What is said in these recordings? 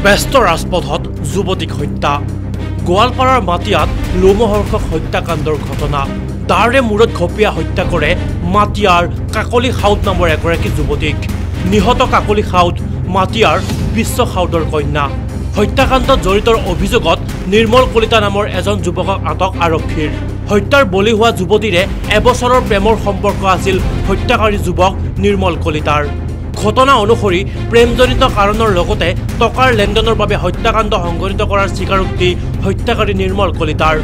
ব্যস্ত ৰাজপথত যুৱতীক হত্যা গোৱালপাৰাৰ মাটিয়াত লোমহৰ্ষক হত্যাকাণ্ডৰ ঘটনা দাৰে মূৰত ঘপিয়া হত্যা কৰে মাটিয়াৰ কাকলি খাউদ নামৰ এগৰাকী যুৱতীক নিহত কাকলি খাউদ মাটিয়াৰ বিশ্ব খাউদৰ কন্যা হত্যাকাণ্ডত জড়িতৰ অভিযোগত নিৰ্মল কলিতা নামৰ এজন যুৱকক আটক আৰক্ষীৰ হত্যাৰ বলি হোৱা যুৱতীৰে এবছৰৰ প্ৰেমৰ সম্পৰ্ক আছিল হত্যাকাৰী যুৱক নিৰ্মল কলিতাৰ ঘটনা অনুসৰি প্ৰেমজনিত কাৰণৰ লগতে টকাৰ লেনদেনৰ বাবে হত্যাকাণ্ড সংঘটিত কৰাৰ স্বীকাৰোক্তি হত্যাকাৰী নিৰ্মল কলিতাৰ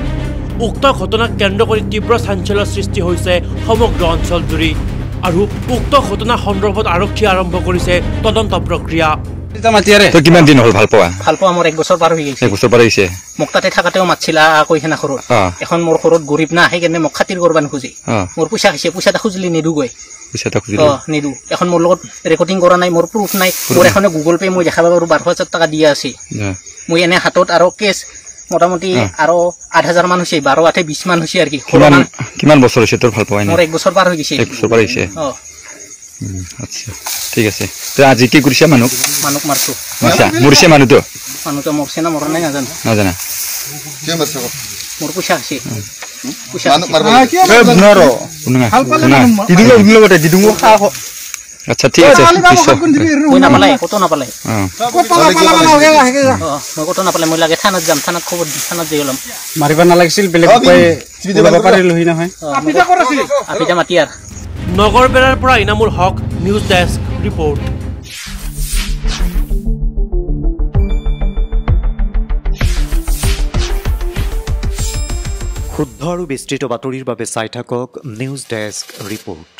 উক্ত ঘটনাক কেন্দ্ৰ কৰি তীব্ৰ চাঞ্চল্যৰ সৃষ্টি হৈছে সমগ্ৰ অঞ্চলজুৰি আৰু উক্ত ঘটনা সন্দৰ্ভত আৰক্ষী আৰম্ভ কৰিছে তদন্ত প্ৰক্ৰিয়া তো কিমান দিন হল ভাল পোৱা মোৰ 1 বছৰ পাৰ হৈ গৈছে 1 বছৰ পাৰ হৈছে মোক তাতে থাকাতেও মাতছিলা কইখানা খৰত এখন মোৰ খৰত গৰীব না হেকেনে মোক খাতিৰ কৰবান খুজি মোৰ পইচা খাইছে পইচাটা খুজিলি নেদু গৈ পইচাটা খুজিলি নেদু এখন মোৰ লগত ৰেকৰ্ডিং কৰা নাই মোৰ প্ৰুফ নাই মোৰ এখনে গুগল পে মই দেখাবা পাৰো 12,000 টাকা দিয়া আছে মই এনে হাতত আৰু কেছ মোটামুটি আৰু 8,000 মান হৈছে 12 8 20 মান হৈছে আৰু কি কিমান বছৰ হৈছে তোৰ ভাল পোৱা মোৰ 1 বছৰ পাৰ হৈ গৈছে 1 বছৰ পাৰ হৈছে আচ্ছা ঠিক আছে তো আজি কি কৰিছা মানুক মাৰছো আচ্ছা মৰিছে মানুহটো মৰছে না মৰা নাই নাজানা কি মাৰছ মোৰ পইচা আছে পইচা কি নৰো দিদুঙ্গ উগলবতে দিদুঙ্গ খা আচ্ছা ঠিক আছে কই না পালে কত না পালে মই কত না পালে মই লাগে থানাত যাম থানাত খবৰ দি থানাত যাইলাম মাৰিবা নালাগিছিল বেলেগ উপায় দিব পাৰিলো হৈ নহয় আপিটা কৰাছিল আপিটা মাটিয়াৰ নগৰ বেৰাৰ পৰা ইনামুল হক নিউজ ডেস্ক ৰিপোৰ্ট শুদ্ধ আৰু বিস্তৃত বাতৰিৰ বাবে চাই থাকক নিউজ ডেস্ক ৰিপোৰ্ট।